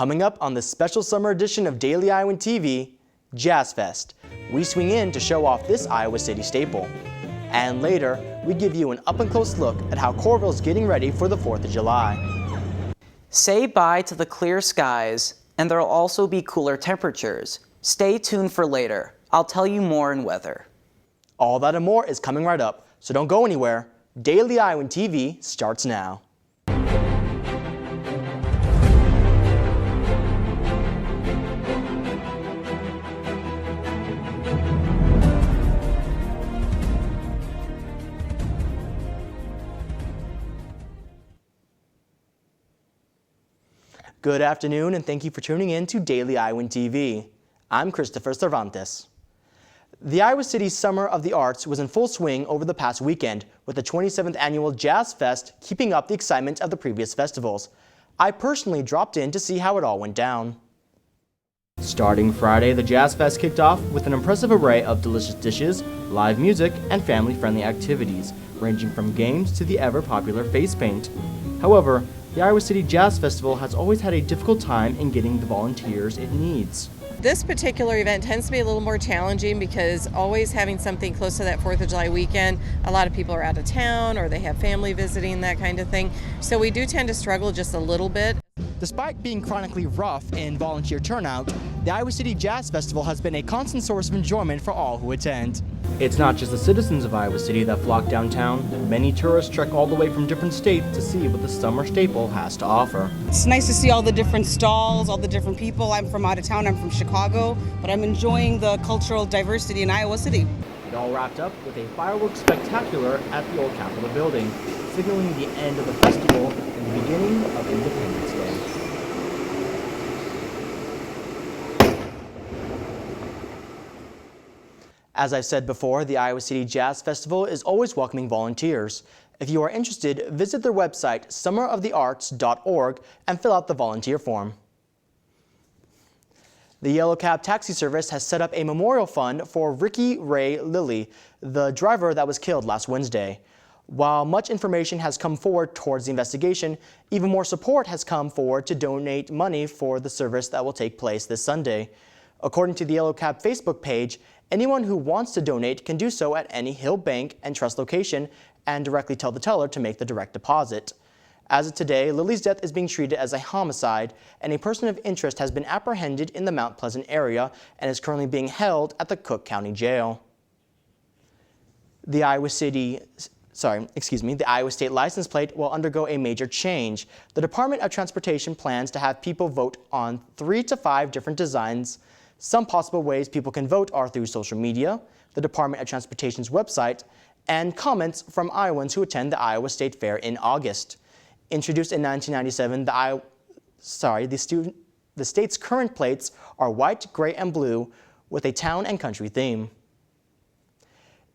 Coming up on this special summer edition of Daily Iowan TV, Jazz Fest. We swing in to show off this Iowa City staple. And later, we give you an up-and-close look at how Coralville's getting ready for the 4th of July. Say bye to the clear skies, and there'll also be cooler temperatures. Stay tuned for later. I'll tell you more in weather. All that and more is coming right up, so don't go anywhere. Daily Iowan TV starts now. Good afternoon, and thank you for tuning in to Daily Iowan TV. I'm Christopher Cervantes. The Iowa City Summer of the Arts was in full swing over the past weekend, with the 27th annual Jazz Fest keeping up the excitement of the previous festivals. I personally dropped in to see how it all went down. Starting Friday, the Jazz Fest kicked off with an impressive array of delicious dishes, live music, and family-friendly activities, ranging from games to the ever-popular face paint. However, the Iowa City Jazz Festival has always had a difficult time in getting the volunteers it needs. This particular event tends to be a little more challenging because always having something close to that 4th of July weekend, a lot of people are out of town or they have family visiting, that kind of thing. So we do tend to struggle just a little bit. Despite being chronically rough in volunteer turnout, the Iowa City Jazz Festival has been a constant source of enjoyment for all who attend. It's not just the citizens of Iowa City that flock downtown. Many tourists trek all the way from different states to see what the summer staple has to offer. It's nice to see all the different stalls, all the different people. I'm from out of town, I'm from Chicago, but I'm enjoying the cultural diversity in Iowa City. It all wrapped up with a fireworks spectacular at the old Capitol building, signaling the end of the festival and the beginning of Independence Day. As I said before, the Iowa City Jazz Festival is always welcoming volunteers. If you are interested, visit their website, summerofthearts.org, and fill out the volunteer form. The Yellow Cab Taxi Service has set up a memorial fund for Ricky Ray Lilly, the driver that was killed last Wednesday. While much information has come forward towards the investigation, even more support has come forward to donate money for the service that will take place this Sunday. According to the Yellow Cab Facebook page, anyone who wants to donate can do so at any Hill Bank and Trust location and directly tell the teller to make the direct deposit. As of today, Lily's death is being treated as a homicide, and a person of interest has been apprehended in the Mount Pleasant area and is currently being held at the Cook County Jail. The Iowa State license plate will undergo a major change. The Department of Transportation plans to have people vote on 3 to 5 different designs. Some possible ways people can vote are through social media, the Department of Transportation's website, and comments from Iowans who attend the Iowa State Fair in August. Introduced in 1997, the state's current plates are white, gray, and blue with a town and country theme.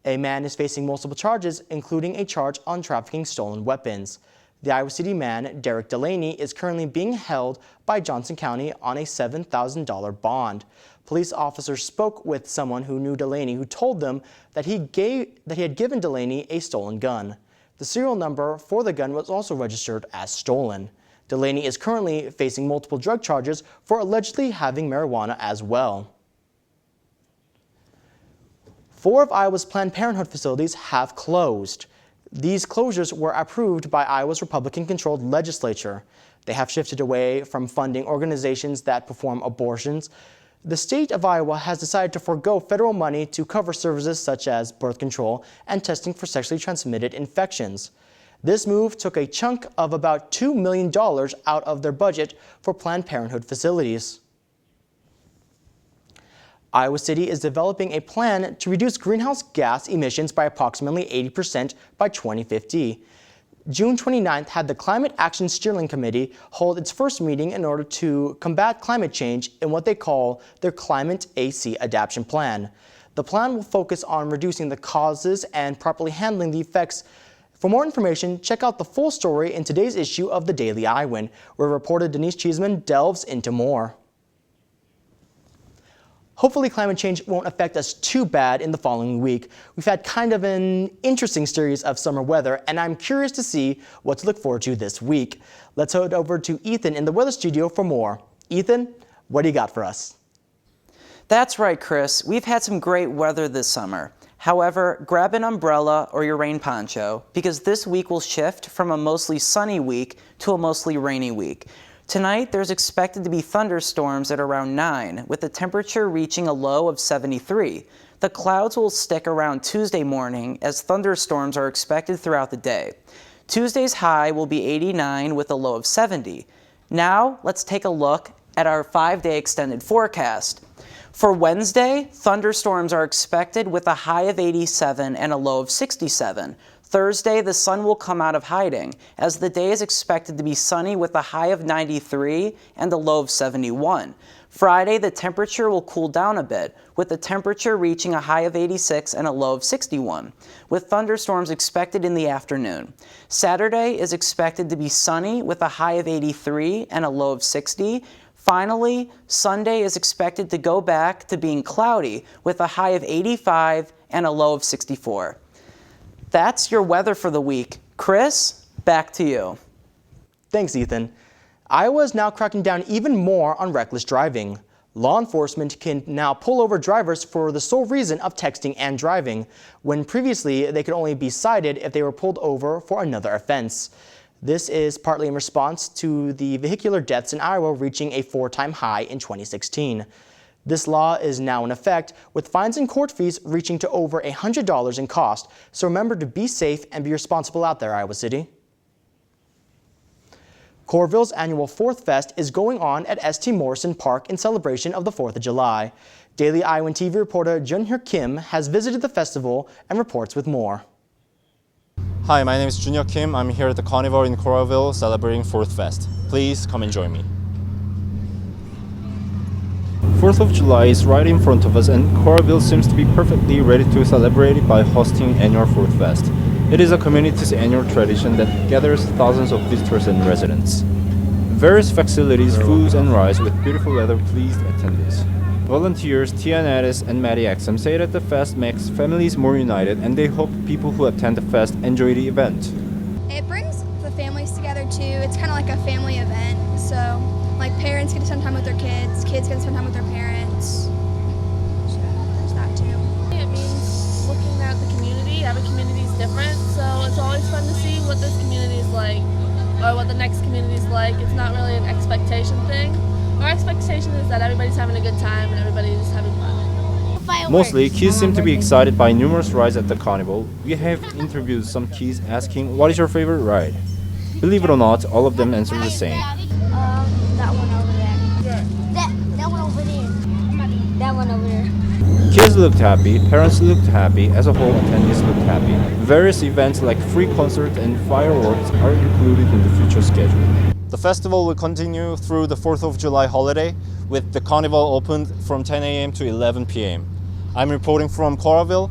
A man is facing multiple charges, including a charge on trafficking stolen weapons. The Iowa City man, Derek Delaney, is currently being held by Johnson County on a $7,000 bond. Police officers spoke with someone who knew Delaney, who told them that he had given Delaney a stolen gun. The serial number for the gun was also registered as stolen. Delaney is currently facing multiple drug charges for allegedly having marijuana as well. 4 of Iowa's Planned Parenthood facilities have closed. These closures were approved by Iowa's Republican-controlled legislature. They have shifted away from funding organizations that perform abortions. The state of Iowa has decided to forego federal money to cover services such as birth control and testing for sexually transmitted infections. This move took a chunk of about $2 million out of their budget for Planned Parenthood facilities. Iowa City is developing a plan to reduce greenhouse gas emissions by approximately 80% by 2050. June 29th had the Climate Action Steering Committee hold its first meeting in order to combat climate change in what they call their Climate AC Adaptation Plan. The plan will focus on reducing the causes and properly handling the effects. For more information, check out the full story in today's issue of the Daily Iowan, where reporter Denise Cheeseman delves into more. Hopefully climate change won't affect us too bad in the following week. We've had kind of an interesting series of summer weather, and I'm curious to see what to look forward to this week. Let's head over to Ethan in the weather studio for more. Ethan, what do you got for us? That's right, Chris. We've had some great weather this summer. However, grab an umbrella or your rain poncho because this week will shift from a mostly sunny week to a mostly rainy week. Tonight, there's expected to be thunderstorms at around 9, with the temperature reaching a low of 73. The clouds will stick around Tuesday morning as thunderstorms are expected throughout the day. Tuesday's high will be 89 with a low of 70. Now, let's take a look at our 5-day extended forecast. For Wednesday, thunderstorms are expected with a high of 87 and a low of 67. Thursday, the sun will come out of hiding, as the day is expected to be sunny with a high of 93 and a low of 71. Friday, the temperature will cool down a bit, with the temperature reaching a high of 86 and a low of 61, with thunderstorms expected in the afternoon. Saturday is expected to be sunny with a high of 83 and a low of 60. Finally, Sunday is expected to go back to being cloudy with a high of 85 and a low of 64. That's your weather for the week. Chris, back to you. Thanks, Ethan. Iowa is now cracking down even more on reckless driving. Law enforcement can now pull over drivers for the sole reason of texting and driving, when previously they could only be cited if they were pulled over for another offense. This is partly in response to the vehicular deaths in Iowa reaching a 4-time high in 2016. This law is now in effect, with fines and court fees reaching to over $100 in cost. So remember to be safe and be responsible out there, Iowa City. Coralville's annual 4th Fest is going on at St. Morrison Park in celebration of the 4th of July. Daily Iowan TV reporter Junhyuk Kim has visited the festival and reports with more. Hi, my name is Junhyuk Kim. I'm here at the Carnival in Coralville celebrating 4th Fest. Please come and join me. 4th of July is right in front of us, and Coralville seems to be perfectly ready to celebrate it by hosting annual 4th Fest. It is a community's annual tradition that gathers thousands of visitors and residents. Various facilities, foods, and rides with beautiful weather pleased attendees. Volunteers Tia Natis and Maddie Exum say that the fest makes families more united, and they hope people who attend the fest enjoy the event. It brings the families together too. It's kind of like a family event. So, like parents get to spend time with their kids get to spend time with their parents. So there's that too. It means looking at the community. Every community is different, so it's always fun to see what this community is like or what the next community is like. It's not really an expectation thing. Our expectation is that everybody's having a good time and everybody's having fun. Mostly, kids seem to be excited by numerous rides at the carnival. We have interviewed some kids asking, what is your favorite ride? Believe it or not, all of them answer the same. That one over there. That one over there. That one over there. Kids looked happy, parents looked happy, as a whole attendees looked happy. Various events like free concerts and fireworks are included in the future schedule. The festival will continue through the 4th of July holiday, with the carnival opened from 10 a.m. to 11 p.m. I'm reporting from Coralville.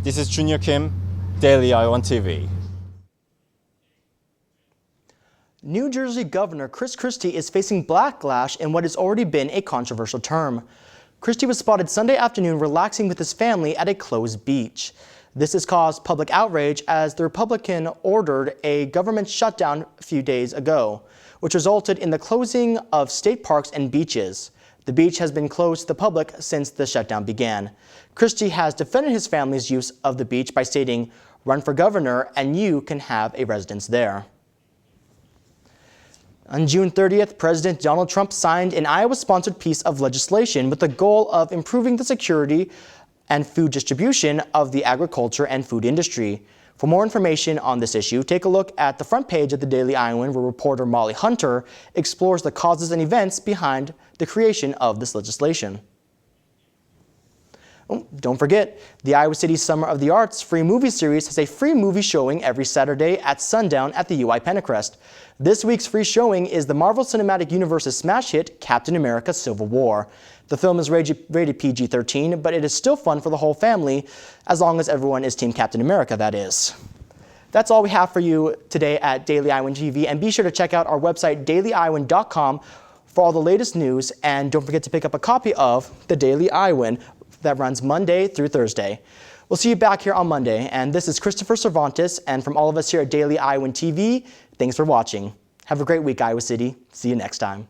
This is Junhyuk Kim, Daily Iowan TV. New Jersey Governor Christie is facing backlash in what has already been a controversial term. Christie was spotted Sunday afternoon relaxing with his family at a closed beach. This has caused public outrage as the Republican ordered a government shutdown a few days ago, which resulted in the closing of state parks and beaches. The beach has been closed to the public since the shutdown began. Christie has defended his family's use of the beach by stating, "Run for governor and you can have a residence there." On June 30th, President Donald Trump signed an Iowa-sponsored piece of legislation with the goal of improving the security and food distribution of the agriculture and food industry. For more information on this issue, take a look at the front page of the Daily Iowan, where reporter Molly Hunter explores the causes and events behind the creation of this legislation. Oh, don't forget, the Iowa City Summer of the Arts free movie series has a free movie showing every Saturday at sundown at the UI Pentecrest. This week's free showing is the Marvel Cinematic Universe's smash hit, Captain America: Civil War. The film is rated PG-13, but it is still fun for the whole family, as long as everyone is Team Captain America, that is. That's all we have for you today at Daily Iowan TV, and be sure to check out our website, dailyiowan.com, for all the latest news, and don't forget to pick up a copy of the Daily Iowan that runs Monday through Thursday. We'll see you back here on Monday, and this is Christopher Cervantes, and from all of us here at Daily Iowan TV, thanks for watching. Have a great week, Iowa City. See you next time.